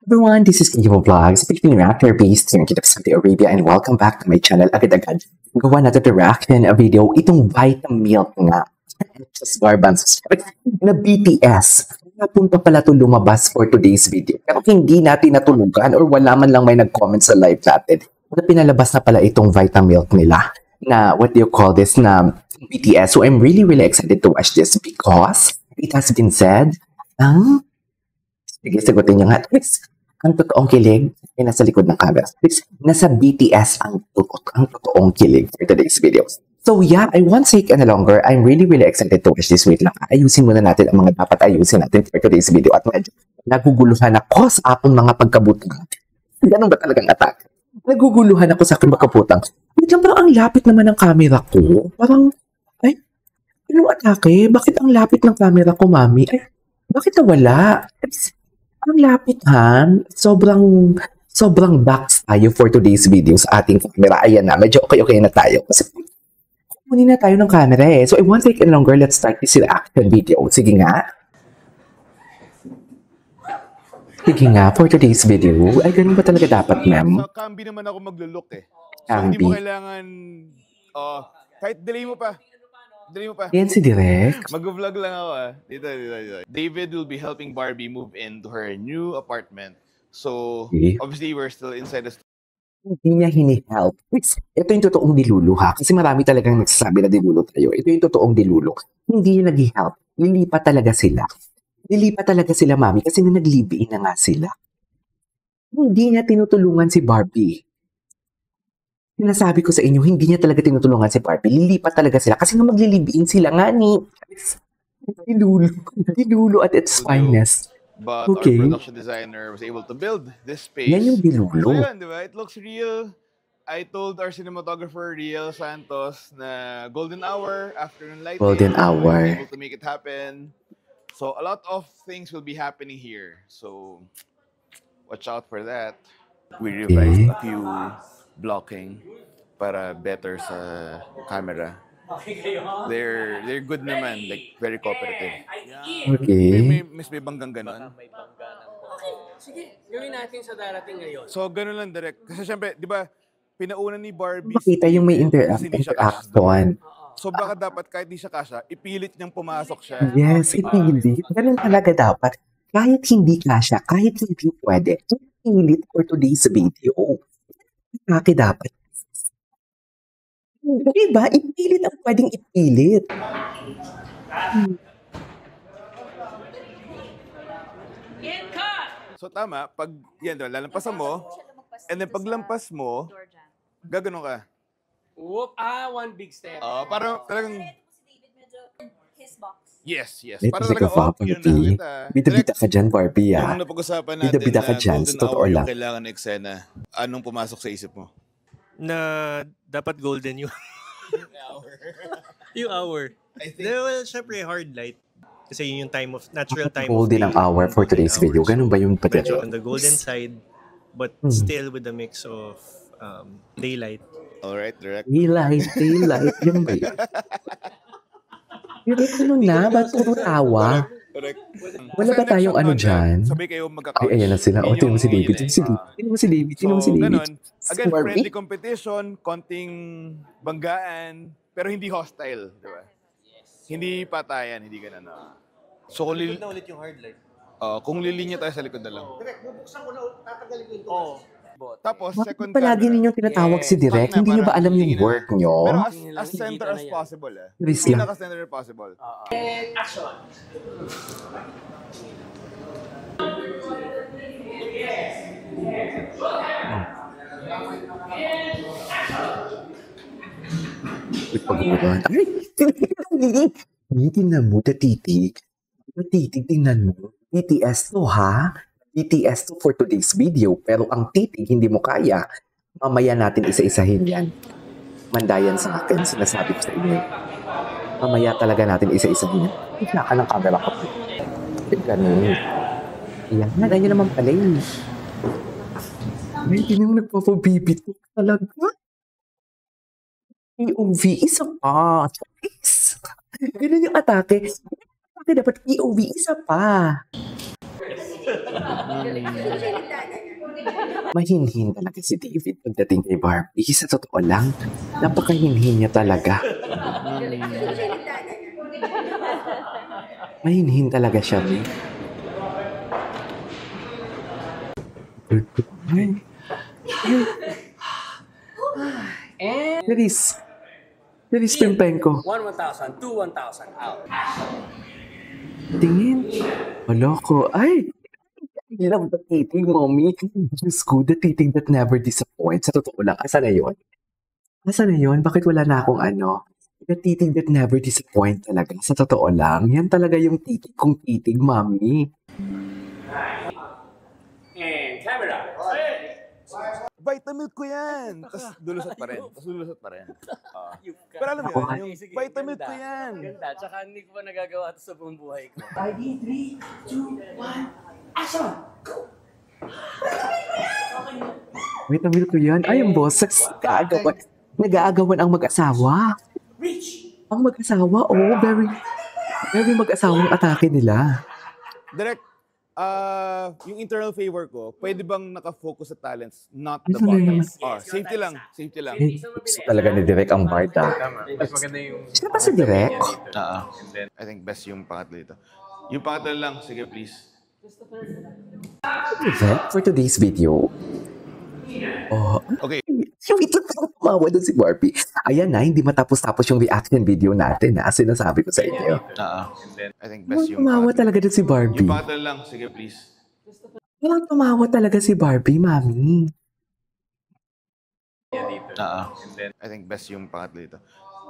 Everyone, this is Kiyo Vlogs, Filipino reactor based here in Kitap Saudi Arabia, and welcome back to my channel. Agad-agad, gawa na ito reaction a video, itong Vitamilk nga. Just garbanzos. Na BTS. Napunta pala ito lumabas for today's video. Pero hindi natin natulugan or wala man lang may nag-comment sa live natin. Na pinalabas na pala itong Vitamilk nila. Na, what do you call this, na BTS. So I'm really excited to watch this because it has been said, sige, sagutin niyo nga. Ang totoong kilig ay nasa likod ng camera. Nasa BTS ang totoong kilig for today's video. So yeah, I won't take any longer. I'm really excited to watch this. Wait lang. Ayusin muna natin ang mga dapat ayusin natin for today's video. At medyo naguguluhan ako sa akong mga pagkabutang. Ganun ba talagang attack? Naguguluhan ako sa aking pagkabutang. Wait lang, parang ang lapit naman ng camera ko. Parang, ay, anong atake? Bakit ang lapit ng camera ko, mami? Ay, bakit nawala? Ang lapit, han. Sobrang box tayo for today's video sa ating camera. Ayan na, medyo okay na tayo. Kasi kunin na tayo ng camera eh. So I won't take any longer. Let's start this reaction video. Sige nga. Sige nga, for today's video. Ay, ganun ba talaga dapat, ma'am? Sa Cambi naman ako maglo-look eh. So hindi mo kailangan, kahit delay mo pa. Yan si Direk. Mag-vlog lang ako Dito. David will be helping Barbie move into her new apartment. So, obviously, we're still inside the hindi niya hini-help. Ito yung totoong dilulo ha. Kasi marami talagang nagsasabi na dilulo tayo. Ito yung totoong dilulo. Hindi niya nag-help. Lilipat talaga sila, mami. Kasi na nag-live-in na nga sila. Hindi niya tinutulungan si Barbie. Sinasabi ko sa inyo, hindi niya talaga tinutulungan si Barbie. Lilipat talaga sila. Kasi nga maglilibiin sila nga ni. Dilulo at its finest. But our production designer was able to build this space. Yan yung dilulo. So yun, diba? It looks real. I told our cinematographer, Riel Santos, na golden hour, afternoon lighting. Golden hour. Able to make it happen. So a lot of things will be happening here. So watch out for that. We revised a few blocking para better sa camera. They're good naman, like very cooperative. Okay. May banggang ganon. Okay, sige. Gawin natin sa darating ngayon. So ganun lang direct. Kasi syempre, di ba, pinauna ni Barbie. Makita yung may interaction. So baka dapat kahit di siya kasha, ipilit niyang pumasok siya. Yes, ipilit. Ganun talaga dapat. Kahit hindi kasha, kahit hindi pwede, ipilit for today's video. Kaki dapat. Diba? Ipilit ang pwedeng ipilit. So tama, pag yan doon, lalampasan mo, and then paglampas mo, gaganon ka. Whoop, one big step. Parang talagang his box. yes. Ito Parang si Barbie. Bida-bida ka dyan, Barbie, Yung napag-usapan natin Bida-bida ka dyan, sa totoo lang. Kailangan ng eksena. Anong pumasok sa isip mo? Na dapat golden yung yung hour. I think Well, syempre hard light. Kasi yun yung time of natural time Golden ang hour for today's video. Ganun ba yung Medyo pagkakita? on the golden side, but still with a mix of daylight. alright, direct. Daylight. Yun ba yun? Pero ano na? Ba't puro tawa? Correct. Wala ba tayong ano dyan? Sabay kayo magka-couch. Ay, ayan na sila. O, tingnan mo si David. Tingnan mo si David. So, ganun. Si Again, Barbie. friendly competition, konting banggaan, pero hindi hostile, di ba? Hindi patayan, hindi ganun. So, kung Na ulit yung hard light. kung lilinya tayo sa likod na lang. Direk, bubuksan ko na, tatagalin ko yung Tapos, Bakit second palagi camera. ninyong tinatawag si Direk? Hindi nyo ba alam yung work nyo? Pero as center as possible, Please lang. Pinaka-center as possible. And action. Pag-uwan. Ay! Tingnan mo, titig. Tingnan mo. BTS to, ha? BTS to for today's video. Pero ang titig, hindi mo kaya. Mamaya natin isa-isahin yan. Mandayan sa akin, sinasabi ko sa inyo. Mamaya talaga natin isa-isahin yan. Tignan ka ng camera ko. Ganun. Yan, nandiyan naman pala yun. Ay, hindi mo nagpapabibit talaga. POV, isa pa. Ganun yung atake. Atake dapat POV, isa pa. Mahinhin talaga si David pagdating kay Barbie. Sa totoo lang, napakahinhin niya talaga. Mahinhin talaga siya, eh. And Laris pimpeng ko. 1,000, 1,000 out. Tingin. Maloko. Ay! I love the titig, mommy. Diyos ko, the titig that never disappoints. Sa totoo lang, asa na yun? Asa na yun? Bakit wala na akong ano? The titig that never disappoints talaga. Sa totoo lang, yan talaga yung titig kong titig, mommy. And camera. Vitamilk ko yan! Tapos lulusot pa rin. Pero alam mo Ako, yun, yung vitamilk ko yan. Ganda. Tsaka hindi ko pa nagagawa ito sa buong buhay ko. Wait, nabil ko yan. Ay, ang boses. Nag-aagawan ang mag-asawa. Ang mag-asawa, oh, very mag-asawang atake nila. Direct, yung internal favor ko, pwede bang nakafocus sa talents, not the Ano na bottom? yun? Safety lang, safety lang. Gusto talaga ni Direk ang Barta. Mas maganda yung... Sino ba si Direk? I think best yung pangatlo dito. Yung pangatlo lang, sige please. Direk, for today's video. Oh, Okay, wait lang, tumawa doon si Barbie. Ayan na, hindi matapos-tapos yung reaction video natin na sinasabi ko sa inyo. I think best yung Tumawa pangatlo. talaga doon si Barbie. Yung pangatlo lang, sige please. Walang tumawa talaga si Barbie, mami. I think best yung pangatlo dito.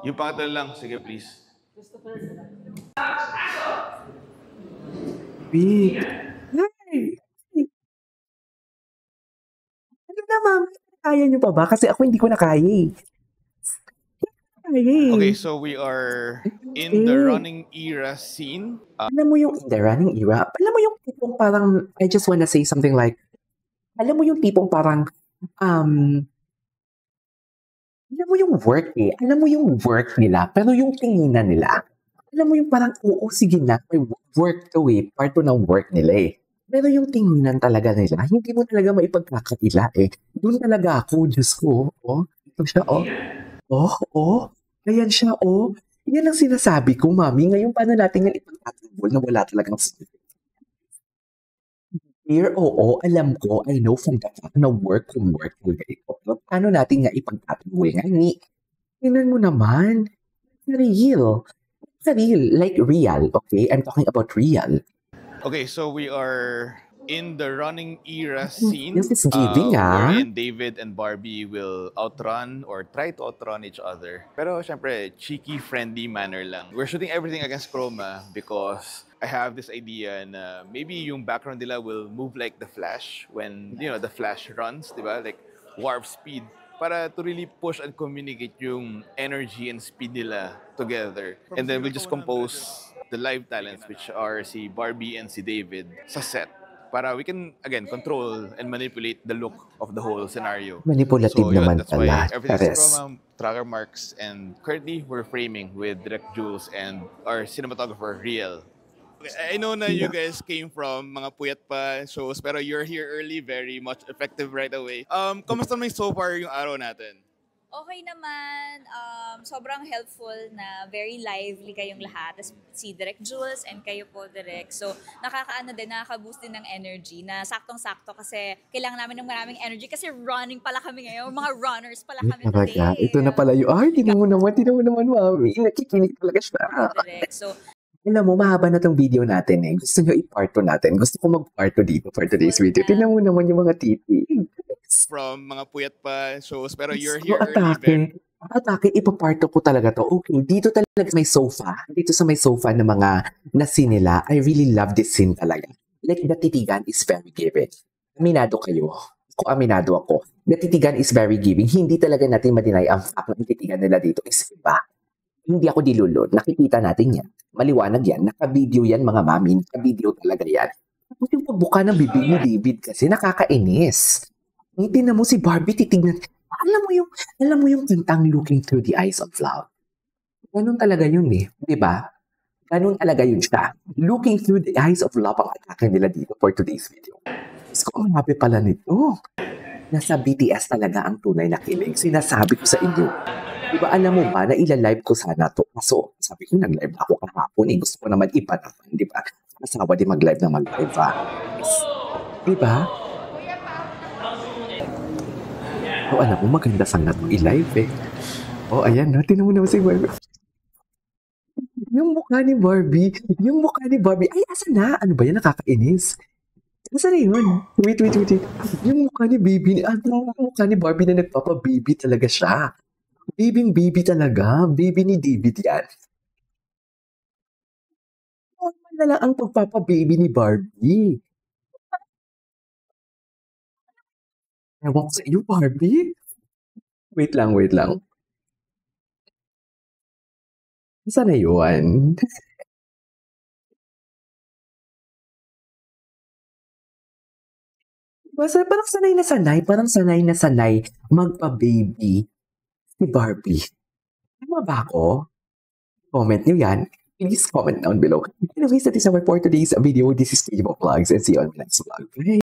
Yung pangatlo lang, sige please. Big. Hey. Ano na, mami? Kaya niyo pa ba? Kasi ako hindi ko na kaya eh. Kaya eh. Okay, so we are in the running era scene. Alam mo yung in the running era, alam mo yung tipong parang, I just wanna say something like, alam mo yung tipong parang, alam mo yung work eh, alam mo yung work nila, pero yung tinginan nila, alam mo yung parang, oo, sige na, may work to eh, part to ng work nila eh. Pero yung tinginan talaga nila, hindi mo talaga maipagkakaila eh. Doon talaga ako, Diyos ko, oh, ito siya, oh, ayan siya, oh. Yan ang sinasabi ko, mami. Ngayon, paano natin yan ipagtatanggol na wala talagang here, oo, alam ko, I know from the fact na work talaga ito. Pero paano natin nga ipagtatanggol nga? Tingnan mo naman, real. Like real, okay? I'm talking about real. Okay, so we are in the running era scene. This is giving, wherein David and Barbie will outrun or try to outrun each other. Pero syempre, cheeky, friendly manner lang. We're shooting everything against chroma because I have this idea na maybe yung background nila will move like the Flash when, you know, the Flash runs, di ba? Like warp speed. Para to really push and communicate yung energy and speed nila together. And then we'll just compose the live talents, which are si Barbie and si David, sa set. Para we can, again, control and manipulate the look of the whole scenario. Manipulative yun, naman that's why pala. everything's Pares. chroma, tracker marks, and currently we're framing with Direct Jules and our cinematographer, Riel. Okay, I know na you guys came from mga puyat pa shows, pero you're here early, very much effective right away. Kamusta naman so far yung araw natin? Okay naman, sobrang helpful na very lively kayong lahat. Tapos si Direk Jules and kayo po, Direk. So nakakaano din, nakaka-boost din ng energy na saktong-sakto kasi kailangan namin ng maraming energy kasi running pala kami ngayon. Mga runners pala kami Talaga, today. ito na pala yung, ay, tinan mo naman, mami. Nakikinig talaga siya. Direk. So, Alam mo, mahaba na tong video natin eh. Gusto nyo i-part 2 natin. Gusto ko mag-part 2 dito for today's video. Tingnan mo naman yung mga titig. From mga puyat pa shows, pero you're So, here early. atake, ipapart 2 ko talaga to. Okay, dito talaga may sofa. Dito sa may sofa ng mga na-scene nila, I really love this scene talaga. Like, the titigan is very giving. Aminado kayo. Aminado ako. The titigan is very giving. Hindi talaga natin ma-deny ang fact na ang titigan nila dito is iba. Hindi ako dilulod. Nakikita natin yan. Maliwanag yan. Naka-video yan, mga mami. Naka-video talaga yan. Tapos yung pagbuka ng bibig ni David kasi nakakainis. Hindi na mo si Barbie titignan. Alam mo yung kantang Looking Through the Eyes of Love. Ganun talaga yun eh. Diba? Ganun talaga yun siya. Looking through the eyes of love ang atake nila dito for today's video. So, ang happy pala nito. Nasa BTS talaga ang tunay na kilig. Sinasabi ko sa inyo. Diba alam mo ba na ilalive ko sana to? So, sabi ko nag-live ako kahapon. Gusto ko naman iba naman, di ba? Asawa din mag-live na mag-live, ha? Diba? O alam mo, maganda sana to i-live eh. O ayan, no? Tinan mo naman si Barbie. Yung mukha ni Barbie. Yung mukha ni Barbie. Ay, asa na? Ano ba yan? Nakakainis. Asa na yun? Wait. Yung mukha ni baby. Yung mukha ni Barbie na nagpapa-baby talaga siya. Baby talaga. Baby ni David yan. Normal na lang ang pagpapa-baby ni Barbie. Ewan ko sa iyo, Barbie. Wait lang. Saan na yun? Parang sanay na sanay magpa-baby si Barbie. Tama ba ako? Comment nyo yan. Please comment down below. Anyways, that is our for today's video. This is Steve Vlogs and see you on the next vlog. Bye!